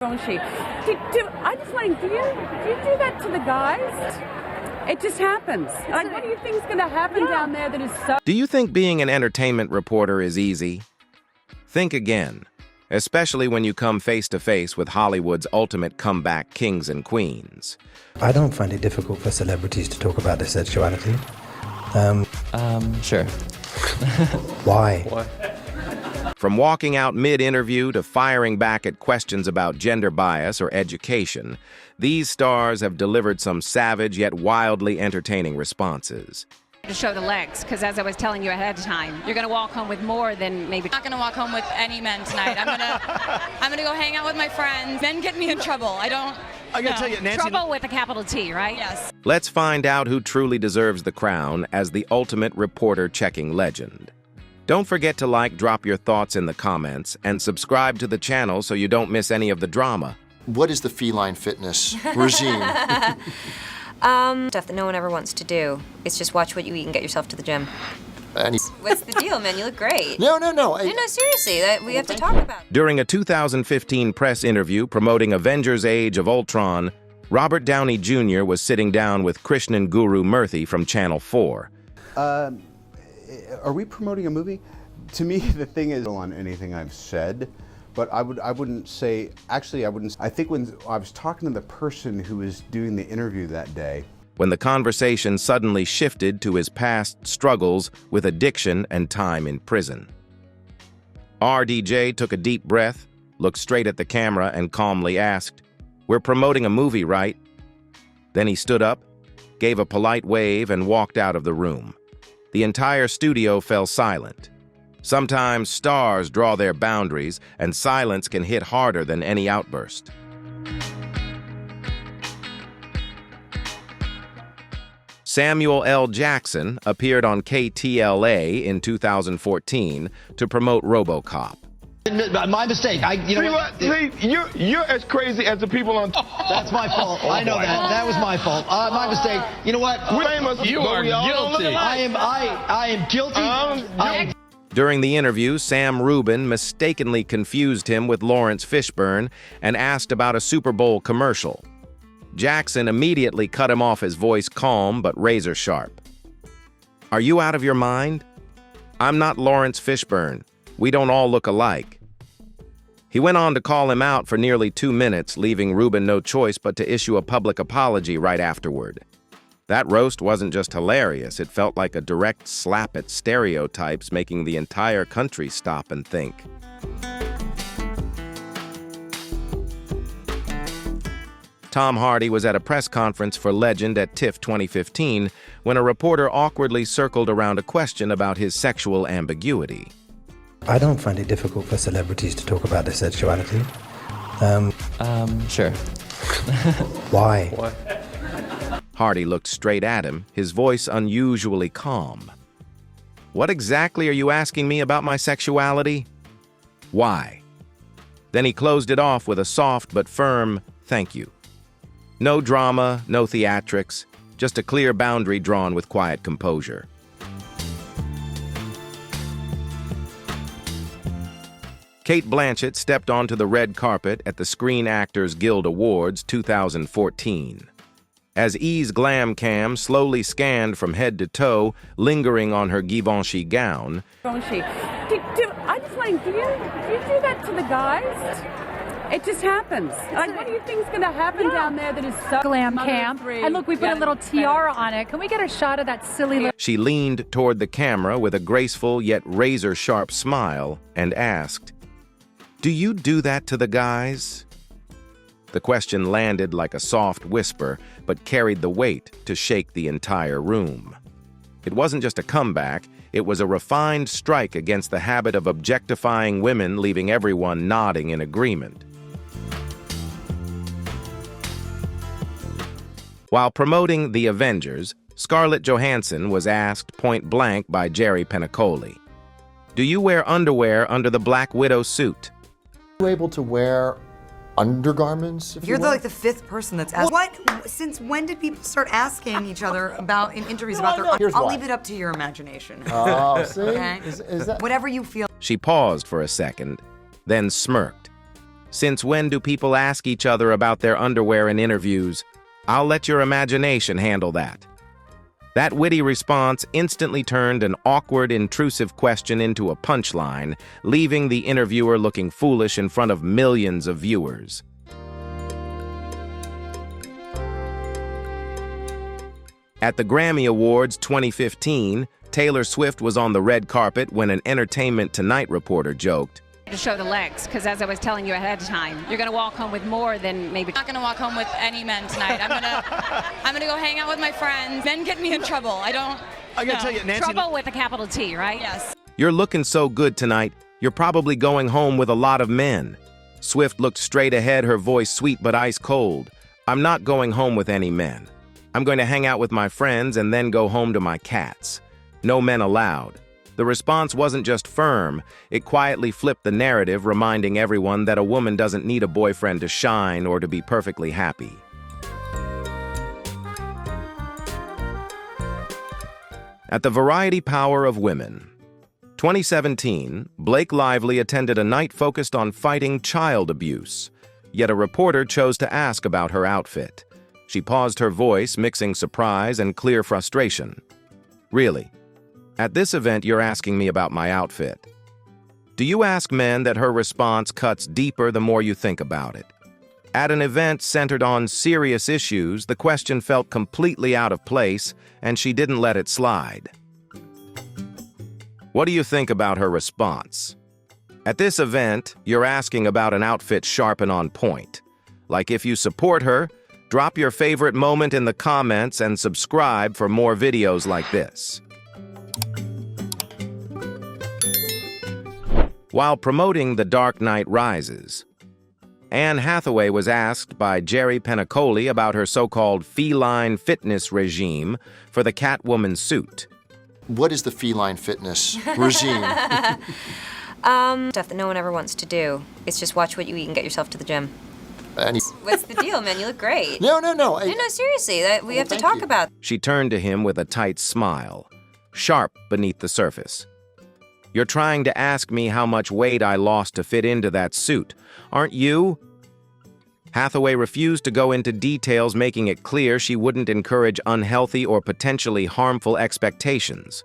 Don't she? I just wondering, do you do that to the guys? It just happens. Like, what do you think is going to happen down there that is so... Do you think being an entertainment reporter is easy? Think again, especially when you come face-to-face with Hollywood's ultimate comeback kings and queens. I don't find it difficult for celebrities to talk about their sexuality. Sure. Why? From walking out mid-interview to firing back at questions about gender bias or education, these stars have delivered some savage yet wildly entertaining responses. To show the legs, because as I was telling you ahead of time, you're going to walk home with more than maybe... I'm not going to walk home with any men tonight. I'm gonna go hang out with my friends. Men get me in trouble. I got to tell you, Nancy... Trouble with a capital T, right? Yes. Let's find out who truly deserves the crown as the ultimate reporter-checking legend. Don't forget to like, drop your thoughts in the comments, and subscribe to the channel so you don't miss any of the drama. What is the feline fitness regime? Stuff that no one ever wants to do. It's just watch what you eat and get yourself to the gym. What's the deal, man? You look great. No. No, seriously, we have to talk about. During a 2015 press interview promoting Avengers Age of Ultron, Robert Downey Jr. was sitting down with Krishnan Guru Murthy from Channel 4. Are we promoting a movie? To me, the thing is on anything I've said, but I wouldn't say, actually, I think when I was talking to the person who was doing the interview that day. When the conversation suddenly shifted to his past struggles with addiction and time in prison. RDJ took a deep breath, looked straight at the camera and calmly asked, "We're promoting a movie, right?" Then he stood up, gave a polite wave and walked out of the room. The entire studio fell silent. Sometimes stars draw their boundaries, and silence can hit harder than any outburst. Samuel L. Jackson appeared on KTLA in 2014 to promote RoboCop. My mistake. You're as crazy as the people on... That's my fault. I know that. That was my fault. My mistake. You know what? You are guilty. I am guilty. During the interview, Sam Rubin mistakenly confused him with Lawrence Fishburne and asked about a Super Bowl commercial. Jackson immediately cut him off, his voice calm but razor sharp. "Are you out of your mind? I'm not Lawrence Fishburne. We don't all look alike." He went on to call him out for nearly 2 minutes, leaving Rubin no choice but to issue a public apology right afterward. That roast wasn't just hilarious, it felt like a direct slap at stereotypes, making the entire country stop and think. Tom Hardy was at a press conference for Legend at TIFF 2015 when a reporter awkwardly circled around a question about his sexual ambiguity. I don't find it difficult for celebrities to talk about their sexuality. Sure. Why? Hardy looked straight at him, his voice unusually calm. "What exactly are you asking me about my sexuality? Why?" Then he closed it off with a soft but firm "thank you." No drama, no theatrics, just a clear boundary drawn with quiet composure. Cate Blanchett stepped onto the red carpet at the Screen Actors Guild Awards 2014. As E's glam cam slowly scanned from head to toe, lingering on her Givenchy gown, Don't she? I just wondering, do you do that to the guys? It just happens. Like, what do you think is going to happen down there that is so... Glam cam. And look, we put a little tiara on it. Can we get a shot of that silly little... She leaned toward the camera with a graceful yet razor-sharp smile and asked, "Do you do that to the guys?" The question landed like a soft whisper, but carried the weight to shake the entire room. It wasn't just a comeback, it was a refined strike against the habit of objectifying women, leaving everyone nodding in agreement. While promoting The Avengers, Scarlett Johansson was asked point blank by Jerry Penacoli, "Do you wear underwear under the Black Widow suit?" Are you able to wear undergarments? You're like the fifth person that's asked. Since when did people start asking each other about in interviews about their... I'll leave it up to your imagination. Oh, see? Okay? Is that... Whatever you feel. She paused for a second, then smirked. Since when do people ask each other about their underwear in interviews? I'll let your imagination handle that. That witty response instantly turned an awkward, intrusive question into a punchline, leaving the interviewer looking foolish in front of millions of viewers. At the Grammy Awards 2015, Taylor Swift was on the red carpet when an Entertainment Tonight reporter joked, To show the legs, because as I was telling you ahead of time, you're going to walk home with more than maybe. I'm not going to walk home with any men tonight. I'm gonna go hang out with my friends. Men get me in trouble. I gotta tell you, Nancy. Trouble with a capital T, right? Yes. "You're looking so good tonight, you're probably going home with a lot of men." Swift looked straight ahead, her voice sweet but ice cold. "I'm not going home with any men. I'm going to hang out with my friends and then go home to my cats. No men allowed." The response wasn't just firm, it quietly flipped the narrative, reminding everyone that a woman doesn't need a boyfriend to shine or to be perfectly happy. At the Variety Power of Women. 2017, Blake Lively attended a night focused on fighting child abuse, yet a reporter chose to ask about her outfit. She paused her voice, mixing surprise and clear frustration. "Really? At this event, you're asking me about my outfit." Do you ask men that her response cuts deeper the more you think about it? At an event centered on serious issues, the question felt completely out of place, and she didn't let it slide. What do you think about her response? At this event, you're asking about an outfit sharp and on point. Like, if you support her, drop your favorite moment in the comments and subscribe for more videos like this. While promoting The Dark Knight Rises, Anne Hathaway was asked by Jerry Penacoli about her so-called feline fitness regime for the Catwoman suit. What is the feline fitness regime? Stuff that no one ever wants to do. It's just watch what you eat and get yourself to the gym. Any... What's the deal, man? You look great. No. No, seriously. We have to talk about. She turned to him with a tight smile, sharp beneath the surface. "You're trying to ask me how much weight I lost to fit into that suit, aren't you?" Hathaway refused to go into details, making it clear she wouldn't encourage unhealthy or potentially harmful expectations.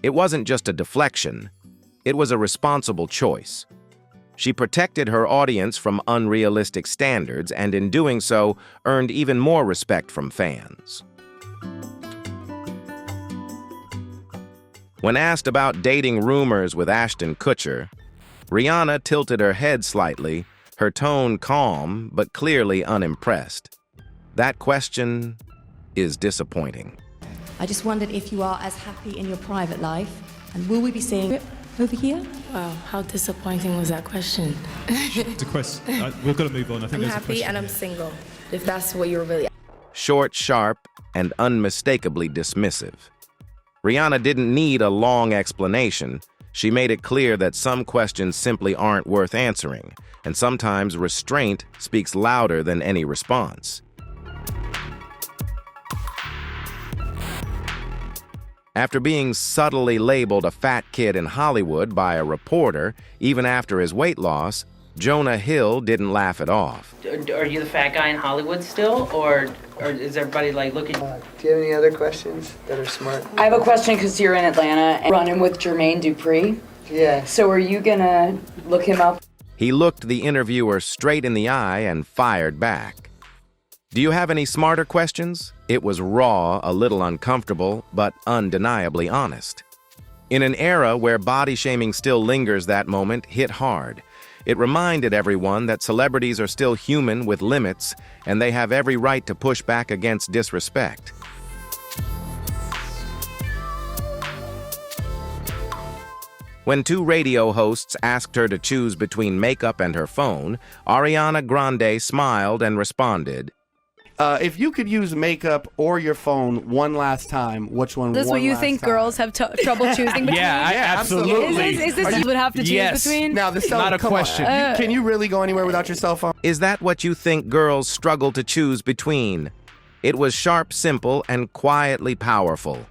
It wasn't just a deflection, it was a responsible choice. She protected her audience from unrealistic standards, and in doing so, earned even more respect from fans. When asked about dating rumors with Ashton Kutcher, Rihanna tilted her head slightly, her tone calm but clearly unimpressed. That question is disappointing. "I just wondered if you are as happy in your private life, and will we be seeing it over here?" Wow, how disappointing was that question? It's a question. We've got to move on. I think I'm there's a happy question. and I'm single, if that's what you're really... Short, sharp, and unmistakably dismissive. Rihanna didn't need a long explanation. She made it clear that some questions simply aren't worth answering, and sometimes restraint speaks louder than any response. After being subtly labeled a fat kid in Hollywood by a reporter, even after his weight loss, Jonah Hill didn't laugh it off. Are you the fat guy in Hollywood still, or is everybody like looking? Do you have any other questions that are smart? I have a question because you're in Atlanta and running with Jermaine Dupri. Yeah. So are you gonna look him up? He looked the interviewer straight in the eye and fired back. Do you have any smarter questions? It was raw, a little uncomfortable, but undeniably honest. In an era where body shaming still lingers, that moment hit hard. It reminded everyone that celebrities are still human with limits, and they have every right to push back against disrespect. When two radio hosts asked her to choose between makeup and her phone, Ariana Grande smiled and responded, If you could use makeup or your phone one last time, which one? This is what you think girls have trouble choosing between? Yeah, absolutely. Is this you would have to choose between? Now, this is not a question. Can you really go anywhere without your cell phone? Is that what you think girls struggle to choose between? It was sharp, simple, and quietly powerful.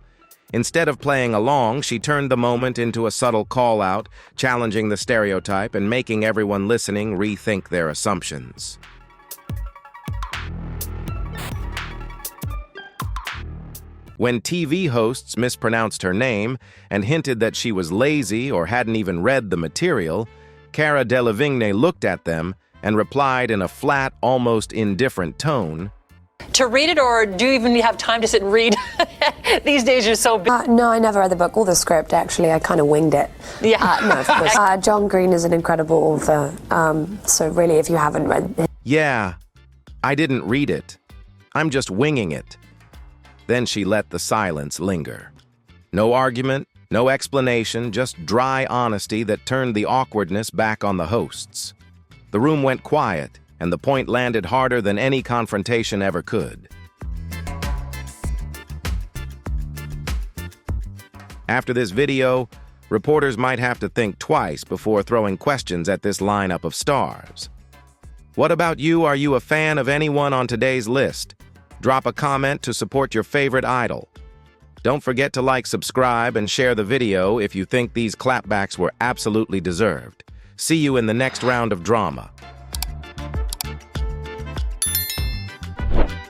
Instead of playing along, she turned the moment into a subtle call-out, challenging the stereotype and making everyone listening rethink their assumptions. When TV hosts mispronounced her name and hinted that she was lazy or hadn't even read the material, Cara Delevingne looked at them and replied in a flat, almost indifferent tone, "To read it, or do you even have time to sit and read? These days you're so busy." No, I never read the book or the script, actually. I kind of winged it. Yeah. No, of course. John Green is an incredible author, so really, if you haven't read... "Yeah, I didn't read it. I'm just winging it." Then she let the silence linger. No argument, no explanation, just dry honesty that turned the awkwardness back on the hosts. The room went quiet, and the point landed harder than any confrontation ever could. After this video, reporters might have to think twice before throwing questions at this lineup of stars. What about you? Are you a fan of anyone on today's list? Drop a comment to support your favorite idol. Don't forget to like, subscribe, and share the video if you think these clapbacks were absolutely deserved. See you in the next round of drama.